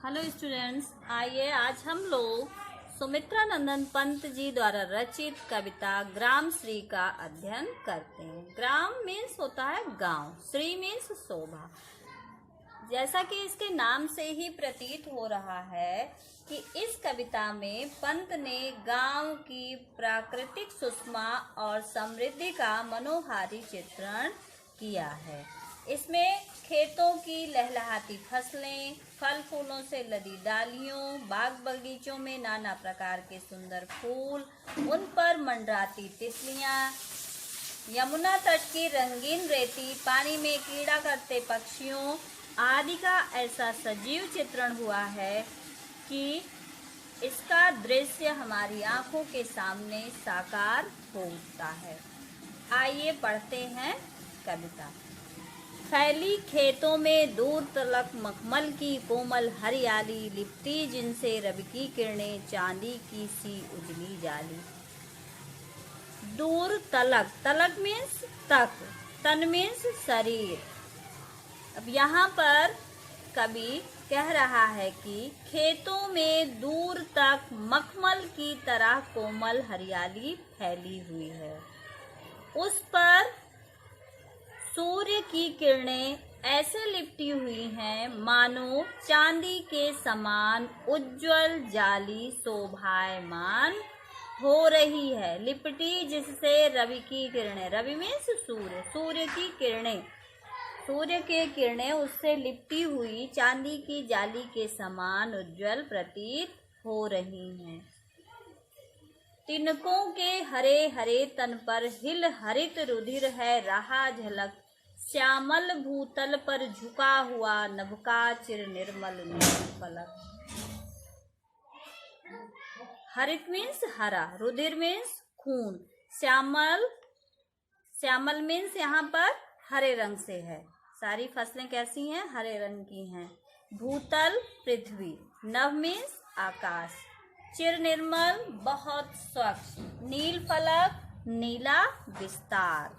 Hello students, आइए आज हम लोग सुमित्रा नंदन पंत जी द्वारा रचित कविता ग्राम श्री का अध्ययन करते हैं। ग्राम मीन्स होता है गांव, श्री मीन्स शोभा। जैसा कि इसके नाम से ही प्रतीत हो रहा है कि इस कविता में पंत ने गांव की प्राकृतिक सुषमा और समृद्धि का मनोहारी चित्रण किया है। इसमें खेतों की लहलहाती फसलें, फल फूलों से लदी डालियों, बाग बगीचों में नाना प्रकार के सुंदर फूल, उन पर मंडराती तितलियां, यमुना तट की रंगीन रेती, पानी में कीड़ा करते पक्षियों आदि का ऐसा सजीव चित्रण हुआ है कि इसका दृश्य हमारी आंखों के सामने साकार हो उठता है। आइए पढ़ते हैं कविता। फैली खेतों में दूर तलक मखमल की कोमल हरियाली, लिपटी जिनसे रवि की किरणें, चांदी की सी उजली जाली। दूर तलक, तलक मीन्स तक, तन मीन्स शरीर। अब यहाँ पर कवि कह रहा है कि खेतों में दूर तक मखमल की तरह कोमल हरियाली फैली हुई है। उस पर सूर्य की किरणें ऐसे लिपटी हुई हैं मानो चांदी के समान उज्जवल जाली शोभायमान हो रही है। लिपटी जिससे रवि की किरणें, रवि मीन्स सूर्य, सूर्य की किरणें, सूर्य के किरणें उससे लिपटी हुई चांदी की जाली के समान उज्जवल प्रतीत हो रही हैं। तिनकों के हरे हरे तन पर हिल हरित रुधिर है रहा झलक, श्यामल भूतल पर झुका हुआ नभ का चिर निर्मल नील फलक। हरित मीन्स हरा, रुधिर मीन्स खून, श्यामल, श्यामल मीन्स यहाँ पर हरे रंग से है। सारी फसलें कैसी हैं? हरे रंग की हैं। भूतल पृथ्वी, नभ मीन्स आकाश, चिर निर्मल बहुत स्वच्छ, नील फलक नीला विस्तार।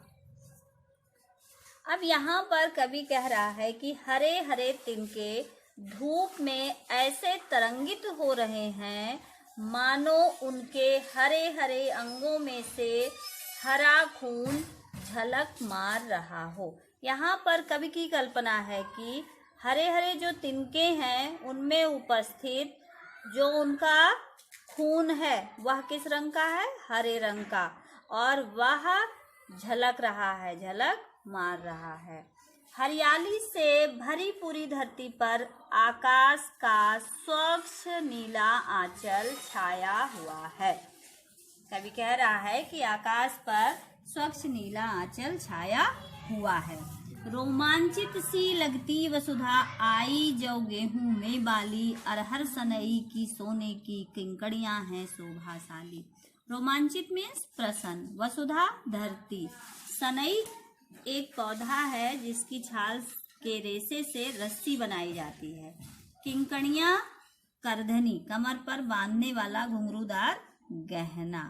अब यहाँ पर कवि कह रहा है कि हरे हरे तिनके धूप में ऐसे तरंगित हो रहे हैं मानो उनके हरे हरे अंगों में से हरा खून झलक मार रहा हो। यहाँ पर कवि की कल्पना है कि हरे हरे जो तिनके हैं उनमें उपस्थित जो उनका खून है वह किस रंग का है? हरे रंग का, और वह झलक रहा है, झलक मार रहा है। हरियाली से भरी पूरी धरती पर आकाश का स्वच्छ नीला आंचल छाया हुआ है। कवि कह रहा है कि आकाश पर स्वच्छ नीला आंचल छाया हुआ है। रोमांचित सी लगती वसुधा आई जो गेहूं में बाली, अरहर सनई की सोने की किंकड़ियां हैं शोभाशाली। रोमांचित मीन्स प्रसन्न, वसुधा धरती, सनई एक पौधा है जिसकी छाल के रेशे से रस्सी बनाई जाती है, किंकड़ियां करधनी, कमर पर बांधने वाला घुंघरूदार गहना।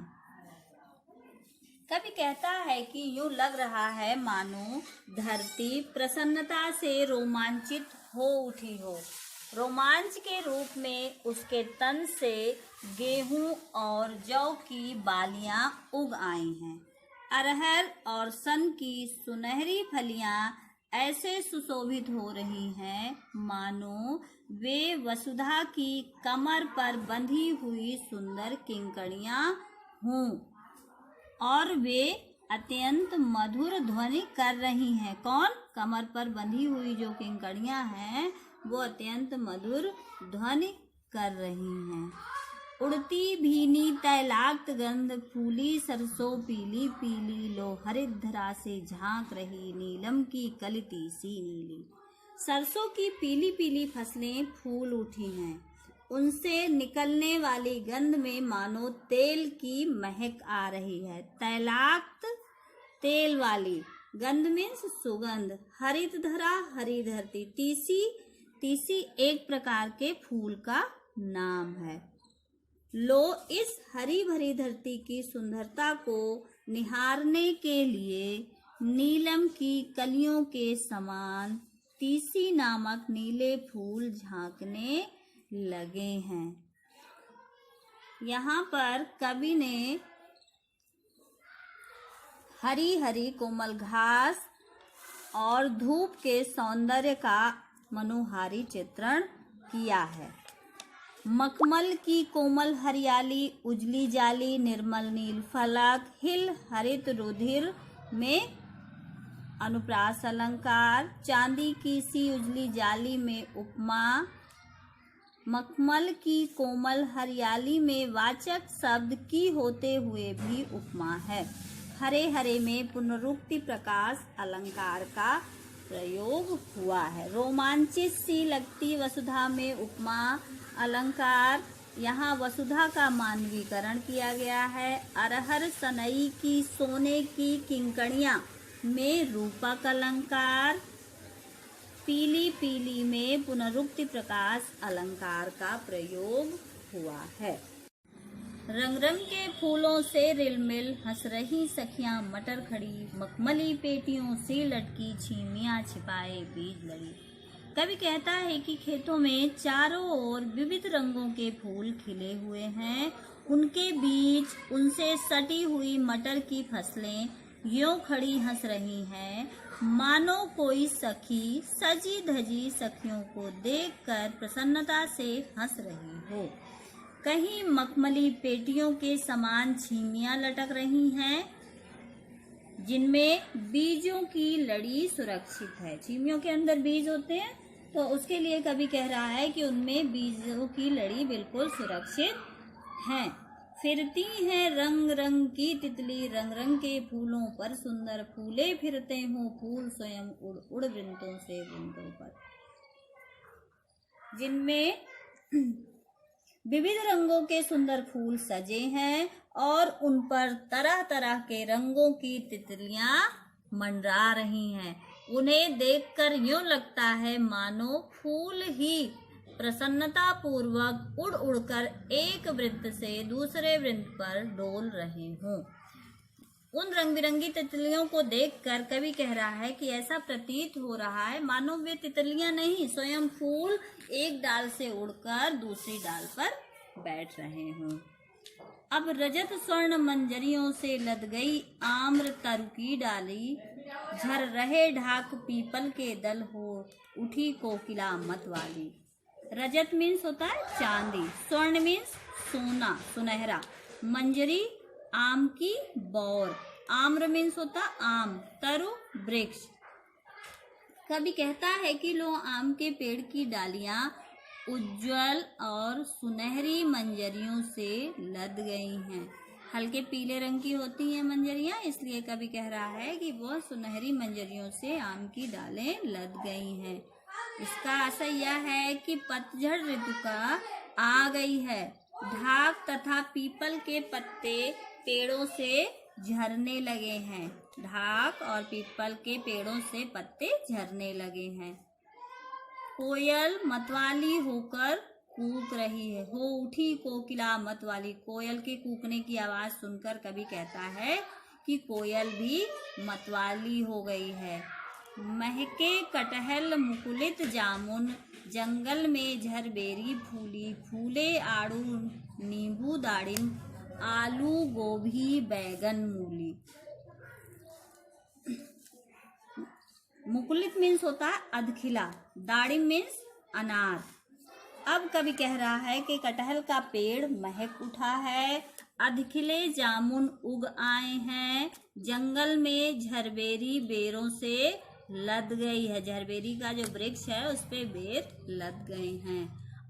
कवि कहता है कि यूं लग रहा है मानो धरती प्रसन्नता से रोमांचित हो उठी हो। रोमांच के रूप में उसके तन से गेहूं और जौ की बालियां उग आई हैं। अरहर और सन की सुनहरी फलियां ऐसे सुशोभित हो रही हैं मानो वे वसुधा की कमर पर बंधी हुई सुंदर किंकड़ियां हों, और वे अत्यंत मधुर ध्वनि कर रही हैं। कौन? कमर पर बंधी हुई जो किंकड़ियां हैं वो अत्यंत मधुर ध्वनि कर रही हैं। उड़ती भीनी तैलाक्त गंध, फूली सरसों पीली पीली, लो हरित धरा से झांक रही नीलम की कलिती सी नीली। सरसों की पीली पीली फसलें फूल उठी हैं, उनसे निकलने वाली गंध में मानो तेल की महक आ रही है। तैलाक्त तेल वाली, गंध मीन्स सुगंध, हरित धरा हरी धरती, तीसी, तीसी एक प्रकार के फूल का नाम है। लो इस हरी भरी धरती की सुंदरता को निहारने के लिए नीलम की कलियों के समान तीसी नामक नीले फूल झांकने लगे हैं। यहाँ पर कवि ने हरी हरी कोमल घास और धूप के सौंदर्य का मनोहारी चित्रण किया है। मखमल की कोमल हरियाली, उजली जाली, निर्मल नील फलक, हिल हरित रुधिर में अनुप्रास अलंकार, चांदी की सी उजली जाली में उपमा, मखमल की कोमल हरियाली में वाचक शब्द की होते हुए भी उपमा है। हरे हरे में पुनरुक्ति प्रकाश अलंकार का प्रयोग हुआ है। रोमांचित सी लगती वसुधा में उपमा अलंकार, यहाँ वसुधा का मानवीकरण किया गया है। अरहर सनई की सोने की किंकणियां में रूपक अलंकार, पीली पीली में पुनरुक्ति प्रकाश अलंकार का प्रयोग हुआ है। रंग रंग के फूलों से रिलमिल हंस रही सखियां मटर खड़ी, मखमली पेटियों से लटकी छीमियां छिपाए बीज लड़ी। कवि कहता है कि खेतों में चारों ओर विविध रंगों के फूल खिले हुए हैं, उनके बीच उनसे सटी हुई मटर की फसलें यों खड़ी हंस रही हैं, मानो कोई सखी सजी धजी सखियों को देखकर प्रसन्नता से हंस रही हो। कहीं मखमली पेटियों के समान छीमियां लटक रही हैं, जिनमें बीजों की लड़ी सुरक्षित है। छीमियों के अंदर बीज होते हैं, तो उसके लिए कवि कह रहा है कि उनमें बीजों की लड़ी बिल्कुल सुरक्षित है। फिरती हैं रंग रंग की तितली, रंग रंग के फूलों पर सुंदर फूले फिरते हों, फूल स्वयं उड़ उड़ वृंतों से वृंतों पर, जिनमें विविध रंगों के सुंदर फूल सजे हैं और उन पर तरह तरह के रंगों की तितलियां मंडरा रही हैं। उन्हें देखकर यूं लगता है मानो फूल ही प्रसन्नता पूर्वक उड़ उड़कर एक वृत्त से दूसरे वृत्त पर डोल रहे हों। उन रंग बिरंगी तितलियों को देखकर कवि कह रहा है कि ऐसा प्रतीत हो रहा है मानो वे तितलियां नहीं, स्वयं फूल एक डाल से उड़कर दूसरी डाल पर बैठ रहे हों। अब रजत स्वर्ण मंजरियों से लद गई आम्र तरु की डाली, झर रहे ढाक पीपल के दल हो उठी कोकिला मत वाली। रजत मीन्स होता है चांदी, स्वर्ण मीन्स सोना सुनहरा, मंजरी आम की बौर, आम्र मीन्स होता आम, तरु वृक्ष। कवि कहता है कि लो आम के पेड़ की डालियां उज्जवल और सुनहरी मंजरियों से लद गई हैं। हल्के पीले रंग की होती हैं मंजरियां, इसलिए कवि कह रहा है कि वह सुनहरी मंजरियों से आम की डालें लद गई हैं। इसका आशय यह है कि पतझड़ ऋतु का आ गई है। ढाक तथा पीपल के पत्ते पेड़ों से झरने लगे हैं। ढाक और पीपल के पेड़ों से पत्ते झरने लगे हैं। कोयल मतवाली होकर कूक रही है, हो उठी कोकिला मतवाली। कोयल के कूकने की आवाज सुनकर कवि कहता है कि कोयल भी मतवाली हो गई है। महके कटहल मुकुलित जामुन, जंगल में झरबेरी फूली, फूले आड़ू नींबू दाड़िम, आलू गोभी बैगन मूली। मुकुलित मीन्स होता है अधखिला, दाड़िम मीन्स अनार। अब कवि कह रहा है कि कटहल का पेड़ महक उठा है, अधखिले जामुन उग आए हैं, जंगल में झरबेरी बेरों से लद गई है। झरबेरी का जो वृक्ष है उस पे बेर लद गए हैं।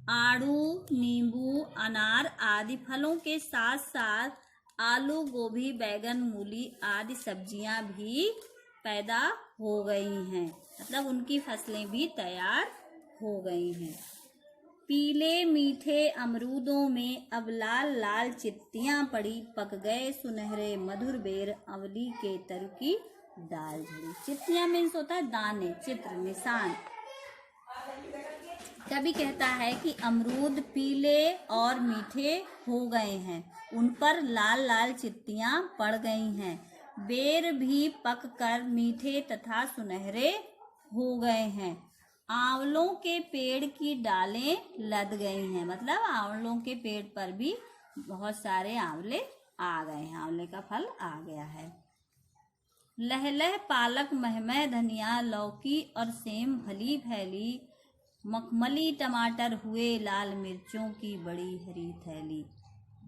आड़ू नींबू अनार आदि फलों के साथ साथ आलू गोभी बैगन मूली आदि सब्जियां भी पैदा हो गई हैं, मतलब उनकी फसलें भी तैयार हो गई हैं। पीले मीठे अमरूदों में अब लाल लाल चित्तियां पड़ी, पक गए सुनहरे मधुर बेर, अवली के तरु की डाल झड़ी। चित्तियां मीन्स होता है दाने, चित्र निशान। कवि कहता है कि अमरूद पीले और मीठे हो गए हैं, उन पर लाल लाल चित्तियां पड़ गई हैं। बेर भी पक कर मीठे तथा सुनहरे हो गए हैं। आंवलों के पेड़ की डालें लद गई हैं, मतलब आंवलों के पेड़ पर भी बहुत सारे आंवले आ गए हैं, आंवले का फल आ गया है। लहलह पालक महमह धनिया लौकी और सेम फली फैली, मखमली टमाटर हुए लाल मिर्चों की बड़ी हरी थैली।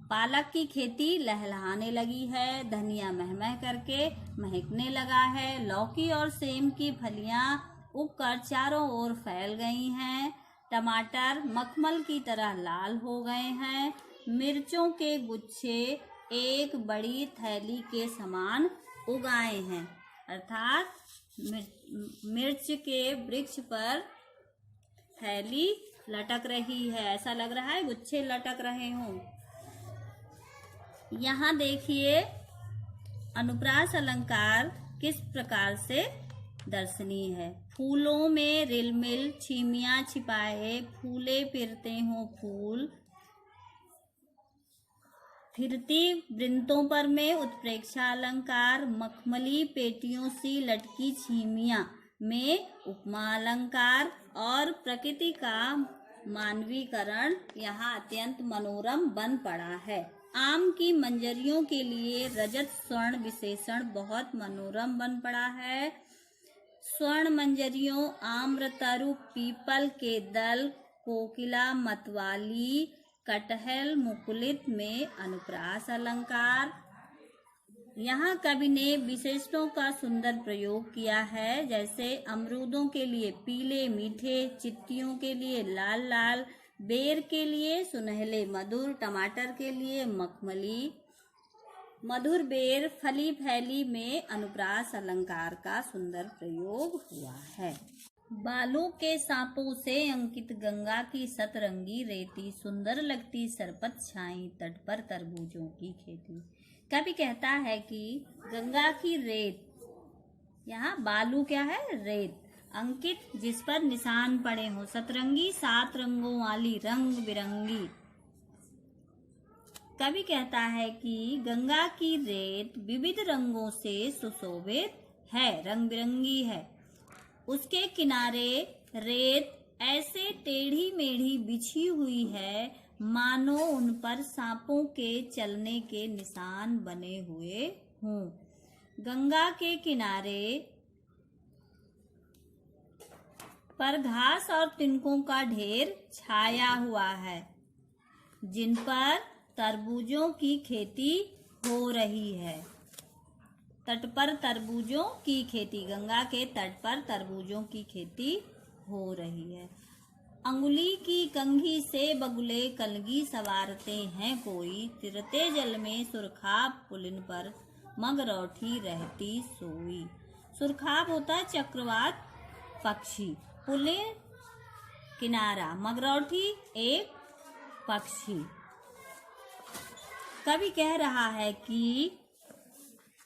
पालक की खेती लहलहाने लगी है, धनिया महमह करके महकने लगा है, लौकी और सेम की फलियां उगकर चारों ओर फैल गई हैं, टमाटर मखमल की तरह लाल हो गए हैं, मिर्चों के गुच्छे एक बड़ी थैली के समान उगाए हैं। अर्थात मिर्च के वृक्ष पर थैली लटक रही है, ऐसा लग रहा है गुच्छे लटक रहे हों। यहाँ देखिए अनुप्रास अलंकार किस प्रकार से दर्शनीय है। फूलों में रिलमिल छिमिया छिपाए, फूले फिरते हों फूल, फिरती वृंतों पर में उत्प्रेक्षा अलंकार, मखमली पेटियों सी लटकी छिमिया में उपमा अलंकार और प्रकृति का मानवीकरण यहाँ अत्यंत मनोरम बन पड़ा है। आम की मंजरियों के लिए रजत स्वर्ण विशेषण बहुत मनोरम बन पड़ा है। स्वर्ण मंजरियों आम्रतरु पीपल के दल, कोकिला मतवाली कटहल मुकुलित में अनुप्रास अलंकार। यहाँ कवि ने विशेषणों का सुंदर प्रयोग किया है, जैसे अमरूदों के लिए पीले मीठे, चित्तियों के लिए लाल लाल, बेर के लिए सुनहले मधुर, टमाटर के लिए मखमली मधुर बेर, फली फैली में अनुप्रास अलंकार का सुंदर प्रयोग हुआ है। बालों के सांपों से अंकित गंगा की सतरंगी रेती, सुंदर लगती सरपत छाई तट पर तरबूजों की खेती। कवि कहता है कि गंगा की रेत, यहाँ बालू क्या है रेत, अंकित जिस पर निशान पड़े हों, सतरंगी 7 रंगों वाली रंग बिरंगी। कवि कहता है कि गंगा की रेत विविध रंगों से सुशोभित है, रंग बिरंगी है। उसके किनारे रेत ऐसे टेढ़ी मेढ़ी बिछी हुई है मानो उन पर सांपों के चलने के निशान बने हुए हों। गंगा के किनारे पर घास और तिनकों का ढेर छाया हुआ है, जिन पर तरबूजों की खेती हो रही है। तट पर तरबूजों की खेती, गंगा के तट पर तरबूजों की खेती हो रही है। अंगुली की कंघी से बगुले कलगी सवारते हैं कोई, तिरते जल में सुरखाब पुलिन पर मगरौठी रहती सोई। सुरखाब होता है चक्रवात पक्षी, पुलिन किनारा, मगरौठी एक पक्षी। कवि कह रहा है कि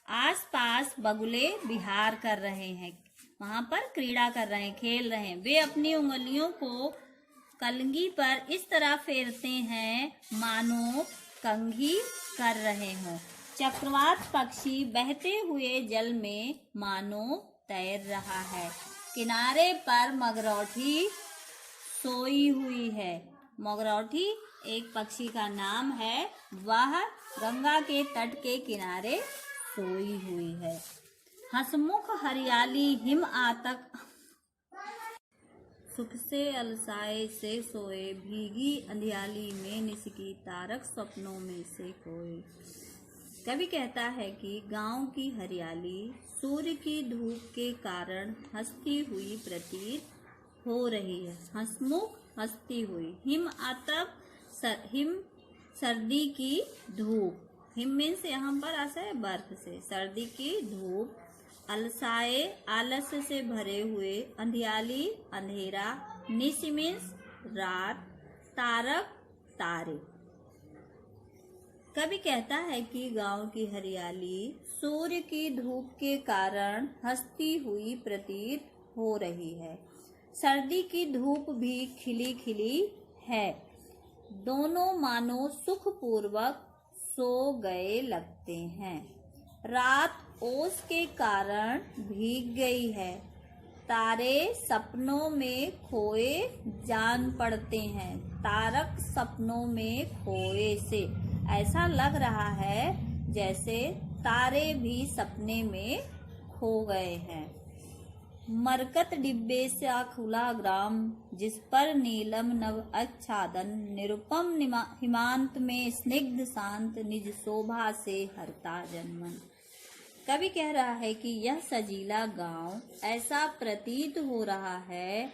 आसपास बगुले विहार कर रहे हैं, वहां पर क्रीड़ा कर रहे हैं, खेल रहे हैं। वे अपनी उंगलियों को कलगी पर इस तरह फेरते हैं मानो कंघी कर रहे हों। चक्रवात पक्षी बहते हुए जल में मानो तैर रहा है। किनारे पर मगरौठी सोई हुई है। मगरौठी एक पक्षी का नाम है, वह गंगा के तट के किनारे सोई हुई है। हंसमुख हरियाली हिम आतक, सुख से अलसाए से सोए, भीगी अंधियाली में निसकी तारक स्वप्नों में से कोई। कवि कहता है कि गांव की हरियाली सूर्य की धूप के कारण हंसती हुई प्रतीत हो रही है। हंसमुख हंसती हुई, हिम आतप हिम सर्दी की धूप, हिम मीन्स यहाँ पर आशा है बर्फ से, सर्दी की धूप, अलसाए आलस्य से भरे हुए, अंधियाली अंधेरा, निशि मीन्स रात, तारक तारे। कवि कहता है कि गांव की हरियाली सूर्य की धूप के कारण हंसती हुई प्रतीत हो रही है। सर्दी की धूप भी खिली खिली है। दोनों मानो सुखपूर्वक सो गए लगते हैं। रात ओस के कारण भीग गई है। तारे सपनों में खोए जान पड़ते हैं। तारक सपनों में खोए से ऐसा लग रहा है जैसे तारे भी सपने में खो गए हैं। मरकत डिब्बे सा खुला ग्राम, जिस पर नीलम नव आच्छादन, निरुपम हिमांत में स्निग्ध शांत, निज शोभा से हरता जनमन। कवि कह रहा है कि यह सजीला गांव ऐसा प्रतीत हो रहा है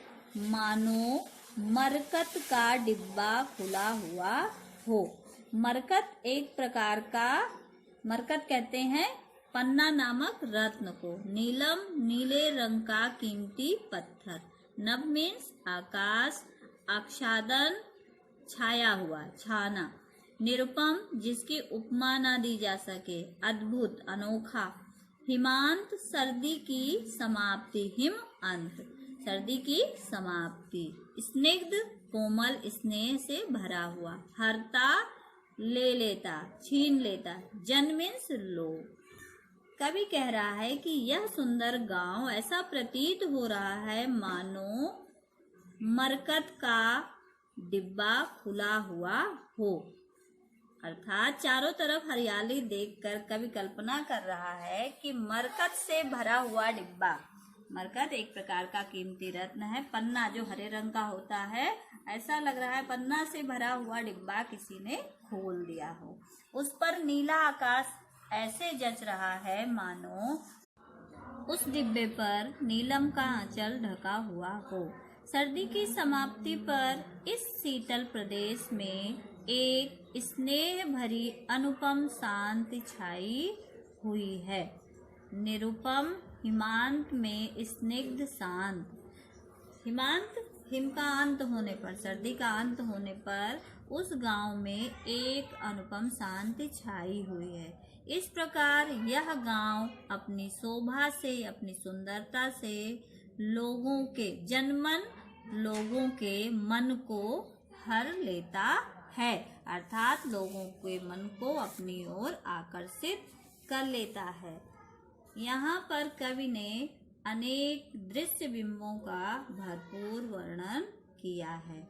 मानो मरकत का डिब्बा खुला हुआ हो। मरकत एक प्रकार का, मरकत कहते हैं पन्ना नामक रत्न को। नीलम नीले रंग का कीमती पत्थर। नभ मीन्स आकाश, आच्छादन छाया हुआ, छाना। निरुपम जिसकी उपमा ना दी जा सके, अद्भुत अनोखा। हिमांत सर्दी की समाप्ति, हिम अंत सर्दी की समाप्ति। स्निग्ध कोमल स्नेह से भरा हुआ। हरता ले लेता, छीन लेता। जन मीन्स लोग। कवि कह रहा है कि यह सुंदर गांव ऐसा प्रतीत हो रहा है मानो मरकत का डिब्बा खुला हुआ हो। अर्थात चारों तरफ हरियाली देखकर कवि कल्पना कर रहा है कि मरकत से भरा हुआ डिब्बा। मरकत एक प्रकार का कीमती रत्न है, पन्ना जो हरे रंग का होता है। ऐसा लग रहा है पन्ना से भरा हुआ डिब्बा किसी ने खोल दिया हो। उस पर नीला आकाश ऐसे जच रहा है मानो उस डिब्बे पर नीलम का आंचल ढका हुआ हो। सर्दी की समाप्ति पर इस शीतल प्रदेश में एक स्नेह भरी अनुपम शांति छाई हुई है। निरुपम हिमांत में स्निग्ध शांत। हिमांत हिम का अंत होने पर, सर्दी का अंत होने पर उस गांव में एक अनुपम शांति छाई हुई है। इस प्रकार यह गांव अपनी शोभा से, अपनी सुंदरता से लोगों के जनमन, लोगों के मन को हर लेता है। अर्थात लोगों के मन को अपनी ओर आकर्षित कर लेता है। यहाँ पर कवि ने अनेक दृश्य बिंबों का भरपूर वर्णन किया है।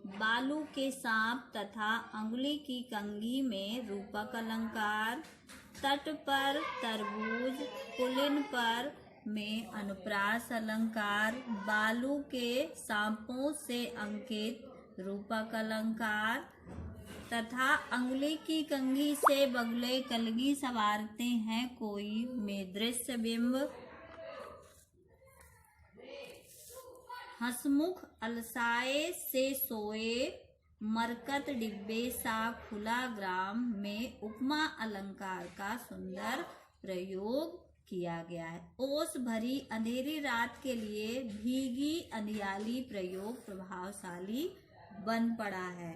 बालू के सांप तथा अंगुली की कंघी में रूपक अलंकार, तट पर तरबूज, पुलिन पर में अनुप्रास अलंकार, बालू के सांपों से अंकित रूपक अलंकार तथा अंगुली की कंघी से बगुले कलगी संवारते हैं कोई में दृश्य बिंब। हंसमुख अलसाए से सोए मरकत डिब्बे सा खुला ग्राम में उपमा अलंकार का सुंदर प्रयोग किया गया है। ओस भरी अंधेरी रात के लिए भीगी अंधियाली प्रयोग प्रभावशाली बन पड़ा है।